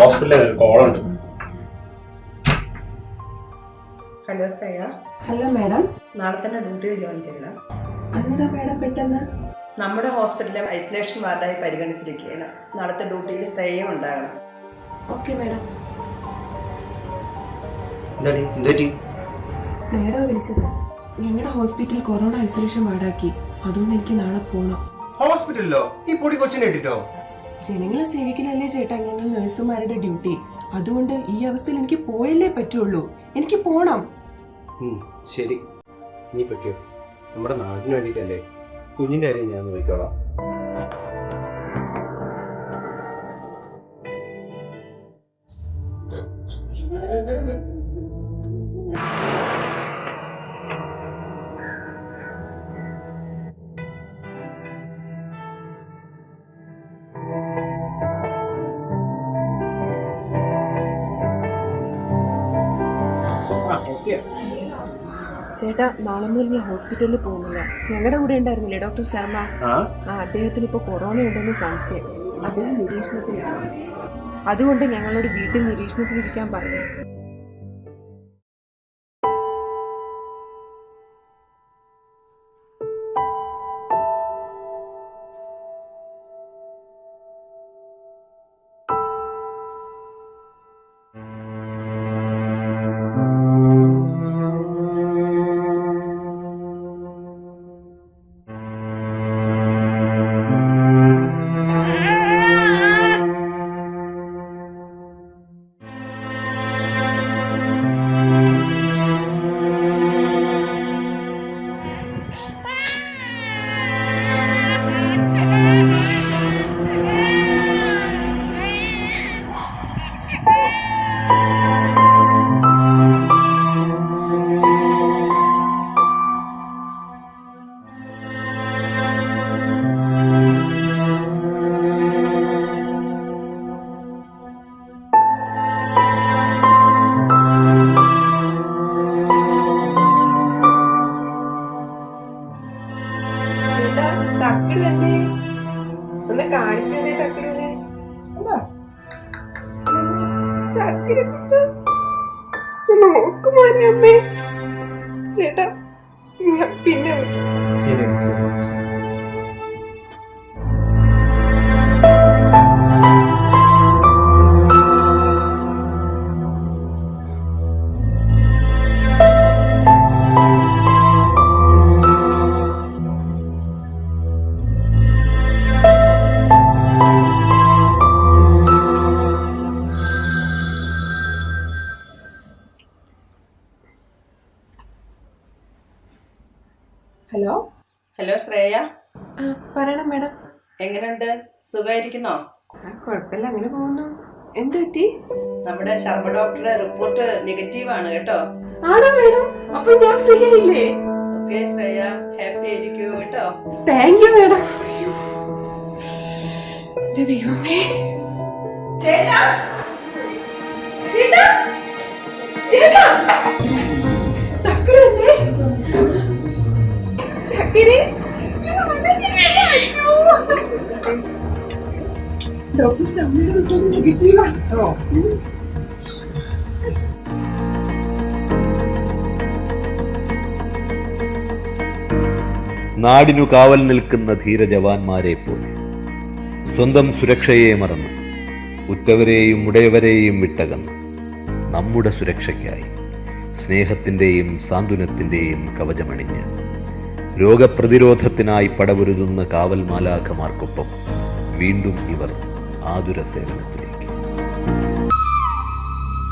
ഹോസ്പിറ്റലിൽ ഒരു കോളുണ്ട്. ഹലോ ശ്രേയ. Hello madam. നാളെ തന്നെ ഡ്യൂട്ടിയിൽ ജോയിൻ ചെയ്യണം. അതെന്താ മാഡം പെട്ടെന്ന്? നമ്മുടെ ഹോസ്പിറ്റലിലെ ഐസൊലേഷൻ വാർഡായി പരിഗണിച്ചിരിക്കുകയാണ്. നാളത്തെ ഡ്യൂട്ടിയിൽ ശ്രേയയും ഉണ്ടാകണം. Okay madam. മാഡം വിളിച്ചത് ഞങ്ങളുടെ ഹോസ്പിറ്റൽ കൊറോണ ഐസൊലേഷൻ വാർഡാക്കി. അതുകൊണ്ട് എനിക്ക് നാളെ പോകണം. ഹോസ്പിറ്റലിലോ? ഈ പൊടി കൊച്ചിനെ ഇട്ടിട്ടോ? ജനങ്ങളെ സേവിക്കലല്ലേ ചേട്ടാ ഞങ്ങൾ നഴ്സുമാരുടെ ഡ്യൂട്ടി. അതുകൊണ്ട് ഈ അവസ്ഥയിൽ എനിക്ക് പോയല്ലേ പറ്റുള്ളൂ. എനിക്ക് പോണം. ശരി, നീ പറ്റിയോ? നമ്മുടെ നാടിന് വേണ്ടിട്ടല്ലേ. കുഞ്ഞിന്റെ കാര്യം ഞാൻ നോക്കിക്കോളാം. ചേട്ടാ നാളെ മുതൽ ഞാൻ ഹോസ്പിറ്റലിൽ പോകുന്നില്ല. ഞങ്ങളുടെ കൂടെ ഉണ്ടായിരുന്നില്ലേ ഡോക്ടർ ശർമ്മ? അദ്ദേഹത്തിന് ഇപ്പോൾ കൊറോണ ഉണ്ടെന്ന് സംശയം. അദ്ദേഹം നിരീക്ഷണത്തിലിരിക്കും. അതുകൊണ്ട് ഞങ്ങളോട് വീട്ടിൽ നിരീക്ഷണത്തിലിരിക്കാൻ പറഞ്ഞു. ഒന്ന് കാണിച്ചേ തക്കടിനെ. നോക്കുമോ അമ്മേ? ചേട്ടാ ഞാൻ പിന്നെ ഹലോ. ഹലോ ശ്രേയ. പറയണം മാഡം. എങ്ങനെയുണ്ട്? സുഖമായിരിക്കുന്നോ? കുഴപ്പമില്ല, അങ്ങനെ പോകുന്നു. എന്ത് പറ്റി? നമ്മുടെ ശർമ്മ ഡോക്ടറുടെ റിപ്പോർട്ട് നെഗറ്റീവാണ് കേട്ടോ. ആണോ മാഡം? അപ്പൊ ഞാൻ ഫ്രീ ആയില്ലേ? ഓക്കെ ശ്രേയ, ഹാപ്പി ആയിരിക്കൂ കേട്ടോ. Thank you madam. ദൈവമേ. ചേട്ടാ ചേട്ടാ ചേട്ടാ തക്കടല്ലേ? ഡോക്ടർ ശർമ്മയുടെ റിസൾട്ട് നെഗറ്റീവാണോ? നാടിനു കാവൽ നിൽക്കുന്ന ധീരജവാന്മാരെ പോലെ സ്വന്തം സുരക്ഷയെ മറന്ന് ഉറ്റവരെയും ഉടയവരെയും വിട്ടകന്ന് നമ്മുടെ സുരക്ഷയ്ക്കായി സ്നേഹത്തിൻ്റെയും സാന്ത്വനത്തിൻ്റെയും കവചമണിഞ്ഞ് രോഗപ്രതിരോധത്തിനായി പടപൊരുതുന്ന കാവൽ മാലാഖമാർക്കൊപ്പം വീണ്ടും ഇവർ ആതുര സേവനത്തിൽ.